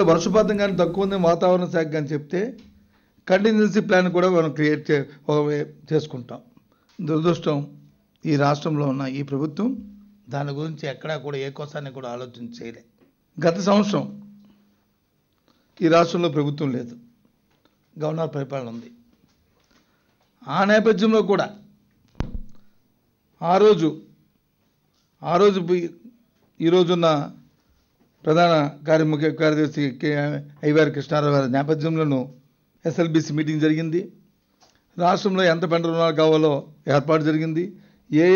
వర్షపాతం కానీ తక్కువ ఉంది వాతావరణ శాఖ కానీ చెప్తే కంటిన్యూన్సీ ప్లాన్ కూడా మనం క్రియేట్ చేసుకుంటాం. దురదృష్టం ఈ రాష్ట్రంలో ఉన్న ఈ ప్రభుత్వం దాని గురించి ఎక్కడా కూడా ఏ కోసాన్ని కూడా ఆలోచన చేయలే. గత సంవత్సరం ఈ రాష్ట్రంలో ప్రభుత్వం లేదు, గవర్నర్ పరిపాలన ఉంది. ఆ నేపథ్యంలో కూడా ఆ రోజు ఈరోజున్న ప్రధాన ముఖ్య కార్యదర్శి ఐవారి కృష్ణారావు గారి నేపథ్యంలోనూ ఎస్ఎల్బిసి మీటింగ్ జరిగింది. రాష్ట్రంలో ఎంత పంట రుణాలు కావాలో ఏర్పాటు జరిగింది. ఏ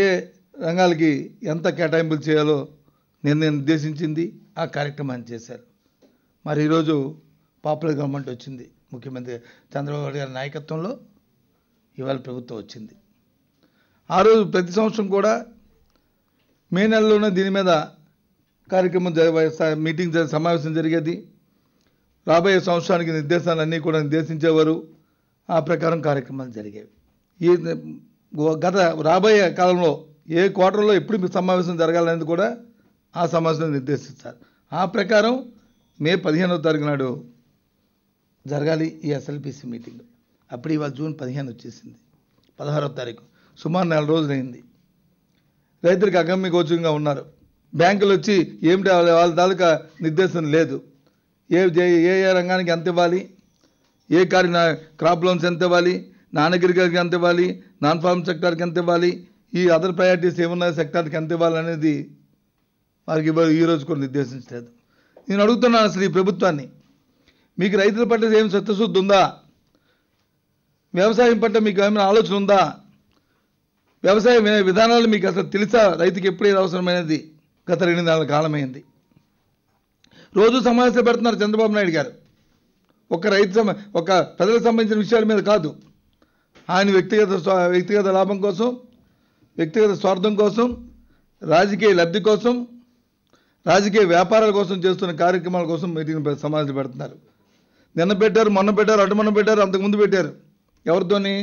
రంగాలకి ఎంత కేటాయింపులు చేయాలో నిర్దేశించింది. ఆ కార్యక్రమాన్ని చేశారు. మరి ఈరోజు పాపులర్ గవర్నమెంట్ వచ్చింది, ముఖ్యమంత్రి చంద్రబాబు నాయుడు గారి నాయకత్వంలో ఇవాళ ప్రభుత్వం వచ్చింది. ఆ రోజు ప్రతి సంవత్సరం కూడా మే నెలలోనే దీని మీద కార్యక్రమం మీటింగ్ సమావేశం జరిగేది. రాబోయే సంవత్సరానికి నిర్దేశాలన్నీ కూడా నిర్దేశించేవారు. ఆ ప్రకారం కార్యక్రమాలు జరిగేవి. రాబోయే కాలంలో ఏ క్వార్టర్లో ఎప్పుడు సమావేశం జరగాలనేది కూడా ఆ సమావేశం నిర్దేశిస్తారు. ఆ ప్రకారం మే 15వ తారీఖు నాడు జరగాలి ఈ ఎస్ఎల్బిసి మీటింగ్. అప్పుడు ఇవాళ జూన్ 15 వచ్చేసింది, 16వ తారీఖు, సుమారు 4 రోజులైంది. రైతులకు అగమ్య గోచరంగా ఉన్నారు. బ్యాంకులు వచ్చి ఏమిటి వాళ్ళ తాలూకా నిర్దేశం లేదు. ఏ రంగానికి ఎంత ఇవ్వాలి, క్రాప్ లోన్స్ ఎంత ఇవ్వాలి, నాన్ అగ్రికల్చర్కి ఎంత ఇవ్వాలి, నాన్ ఫార్మ్ సెక్టార్కి ఎంత ఇవ్వాలి, ఈ అదర్ ప్రయారిటీస్ ఏమున్నాయి సెక్టార్కి ఎంత ఇవ్వాలి అనేది వారికి ఈ రోజు కూడా నిర్దేశించలేదు. నేను అడుగుతున్నాను అసలు ఈ ప్రభుత్వాన్ని, మీకు రైతుల పట్ల ఏం చిత్తశుద్ధి ఉందా? వ్యవసాయం పట్ల మీకు ఏమైనా ఆలోచన ఉందా? వ్యవసాయ విధానాలు మీకు అసలు తెలుసా? రైతుకి ఎప్పుడైతే అవసరమైనది? గత 2 నెలల కాలమైంది. రోజు సమావేశాలు పెడుతున్నారు చంద్రబాబు నాయుడు గారు. ఒక ప్రజలకు సంబంధించిన విషయాల మీద కాదు, ఆయన వ్యక్తిగత లాభం కోసం, వ్యక్తిగత స్వార్థం కోసం, రాజకీయ లబ్ధి కోసం, రాజకీయ వ్యాపారాల కోసం చేస్తున్న కార్యక్రమాల కోసం మీటింగ్ సమావేశాలు పెడుతున్నారు. నిన్న పెట్టారు, మొన్న పెట్టారు, అటుమొన్న పెట్టారు, అంతకుముందు పెట్టారు. ఎవరితోని?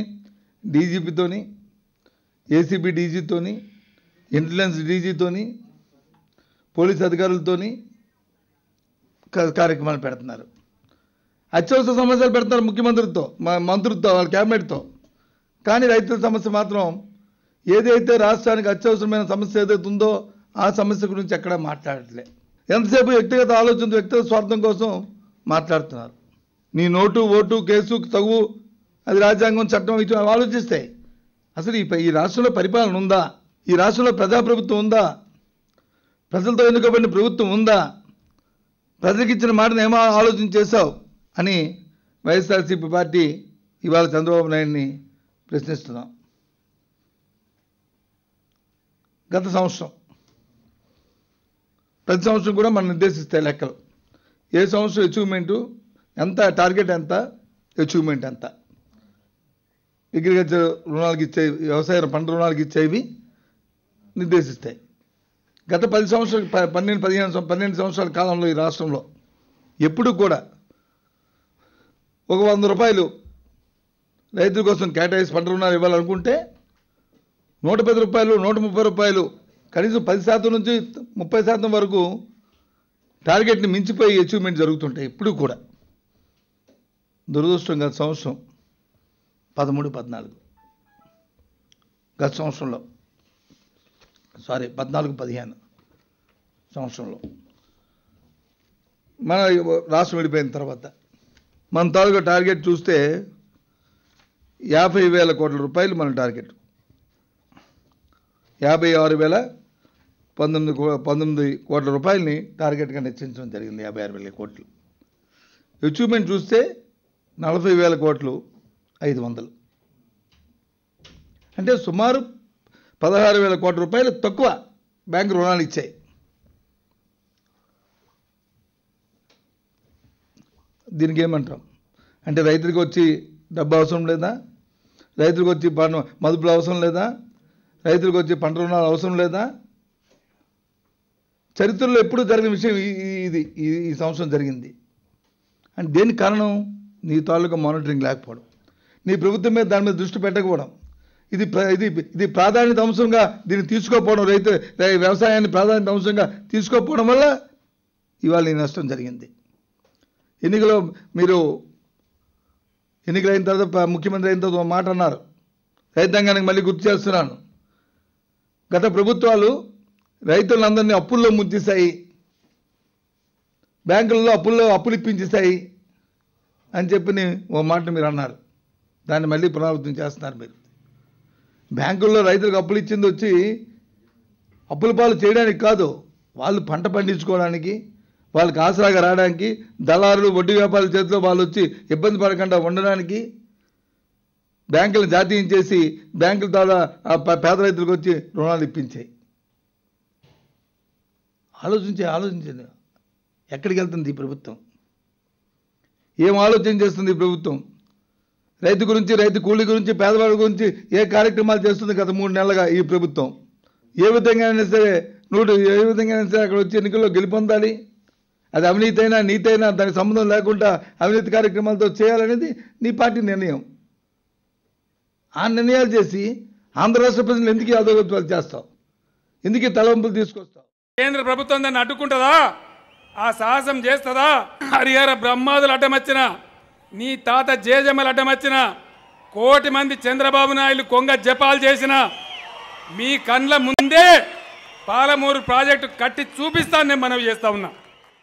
డీజీపీతోని, ఏసీబీ డీజీతోని, ఇంటెలిజెన్స్ డీజీతోని, పోలీస్ అధికారులతోని కార్యక్రమాలు పెడుతున్నారు. అత్యవసర సమస్యలు పెడతారు ముఖ్యమంత్రితో, మంత్రులతో, వాళ్ళ క్యాబినెట్తో. కానీ రైతుల సమస్య మాత్రం ఏదైతే రాష్ట్రానికి అత్యవసరమైన సమస్య ఏదైతే ఉందో ఆ సమస్య గురించి ఎక్కడా మాట్లాడట్లే. ఎంతసేపు వ్యక్తిగత ఆలోచనతో, వ్యక్తిగత స్వార్థం కోసం మాట్లాడుతున్నారు. నీ నోటు ఓటు కేసు తగు, అది రాజ్యాంగం చట్టం ఇటు ఆలోచిస్తాయి. అసలు ఈ రాష్ట్రంలో పరిపాలన ఉందా? ఈ రాష్ట్రంలో ప్రజాప్రభుత్వం ఉందా? ప్రజలతో ఎన్నుకోబడిన ప్రభుత్వం ఉందా? ప్రజలకు ఇచ్చిన మాటను ఏమో ఆలోచన చేశావు అని వైఎస్ఆర్సీపీ పార్టీ ఇవాళ చంద్రబాబు నాయుడిని ప్రశ్నిస్తున్నాం. గత సంవత్సరం ప్రతి సంవత్సరం కూడా మనం నిర్దేశిస్తాయి లెక్కలు. ఏ సంవత్సరం అచీవ్మెంటు ఎంత, టార్గెట్ ఎంత, అచీవ్మెంట్ ఎంత. అగ్రికల్చర్ రుణాలకు ఇచ్చే, వ్యవసాయ పంట రుణాలకు ఇచ్చేవి నిర్దేశిస్తాయి. గత 10 సంవత్సరాలు 12 సంవత్సరాల కాలంలో ఈ రాష్ట్రంలో ఎప్పుడు కూడా ఒక 100 రూపాయలు రైతుల కోసం కేటాయించి పంట రుణాలు ఇవ్వాలనుకుంటే 110 రూపాయలు, 130 రూపాయలు, కనీసం 10% నుంచి 30% వరకు టార్గెట్ని మించిపోయి అచీవ్మెంట్ జరుగుతుంటాయి ఇప్పుడు కూడా. దురదృష్టం గత సంవత్సరం 13-14 గత సంవత్సరంలో 14-15 సంవత్సరంలో మన రాష్ట్రం విడిపోయిన తర్వాత మన తాలూకా టార్గెట్ చూస్తే 50,000 కోట్ల రూపాయలు మన టార్గెట్. 56,019 కోట్ల రూపాయలని టార్గెట్గా నిశ్చయించడం జరిగింది. 56,000 కోట్లు. అచీవ్మెంట్ చూస్తే 40,000 కోట్లు 500, అంటే సుమారు 16,000 కోట్ల రూపాయలు తక్కువ బ్యాంకు రుణాలు ఇచ్చాయి. దీనికి ఏమంటాం అంటే రైతులకు వచ్చి డబ్బు అవసరం లేదా? రైతులకు వచ్చి మదుపులు అవసరం లేదా? రైతులకు వచ్చి పంట రుణాలు అవసరం లేదా? చరిత్రలో ఎప్పుడు జరిగిన విషయం ఇది ఈ సంవత్సరం జరిగింది. అంటే దేనికి కారణం? నీ తాలూకా మానిటరింగ్ లేకపోవడం, నీ ప్రభుత్వం మీద దాని మీద దృష్టి పెట్టకపోవడం, ఇది ప్రాధాన్యత అంశంగా దీన్ని తీసుకోకపోవడం, వ్యవసాయాన్ని ప్రాధాన్యత అంశంగా తీసుకోకపోవడం వల్ల ఇవాళ ఈ నష్టం జరిగింది. ఎన్నికలో మీరు ఎన్నికలైన తర్వాత ముఖ్యమంత్రి అయిన తర్వాత మాట అన్నారు, రైతాంగానికి మళ్ళీ గుర్తు చేస్తున్నాను, గత ప్రభుత్వాలు రైతులందరినీ అప్పుల్లో ముంచేశాయి, బ్యాంకులలో అప్పులు ఇప్పించేశాయి అని చెప్పి ఓ మాట మీరు అన్నారు. దాన్ని మళ్ళీ పునరావృతం చేస్తున్నారు. మీరు బ్యాంకుల్లో రైతులకు అప్పులు ఇచ్చింది వచ్చి అప్పుల పాలు చేయడానికి కాదు, వాళ్ళు పంట పండించుకోవడానికి, వాళ్ళకి ఆసరాగా రావడానికి, దళారులు వడ్డీ వ్యాపారుల చేతిలో వాళ్ళు వచ్చి ఇబ్బంది పడకుండా ఉండడానికి బ్యాంకులు జాతీయం చేసి బ్యాంకుల ద్వారా పేద రైతులకు వచ్చి రుణాలు ఇప్పించాయి. ఆలోచించండి, ఎక్కడికి వెళ్తుంది ఈ ప్రభుత్వం? ఏం ఆలోచన చేస్తుంది ఈ ప్రభుత్వం? రైతు గురించి, రైతు కూలీ గురించి, పేదవాడి గురించి ఏ కార్యక్రమాలు చేస్తుంది గత 3 నెలలుగా ఈ ప్రభుత్వం? ఏ విధంగా అయినా సరే అక్కడ వచ్చి ఎన్నికల్లో గెలుపొందాలి. అది అవినీతి అయినా నీతి అయినా దానికి సంబంధం లేకుండా అవినీతి కార్యక్రమాలతో చేయాలనేది నీ పార్టీ నిర్ణయం. ఆ నిర్ణయాలు చేసి ఆంధ్ర రాష్ట్ర ప్రజలు ఎందుకు అధోగత్వాలు చేస్తావు? ఎందుకు తలవంపులు తీసుకొస్తావు? కేంద్ర ప్రభుత్వం దాన్ని అడ్డుకుంటుందా? ఆ సాహసం చేస్తుందా? హరిహర బ్రహ్మాదులు అడ్డమచ్చిన, నీ తాత జేజమ్మలు అడ్డమచ్చిన, 1 కోటి మంది చంద్రబాబు నాయుడు కొంగ జపాలు చేసిన మీ కండ్ల ముందే పాలమూరు ప్రాజెక్టు కట్టి చూపిస్తాను నేను మనవి చేస్తా ఉన్నా.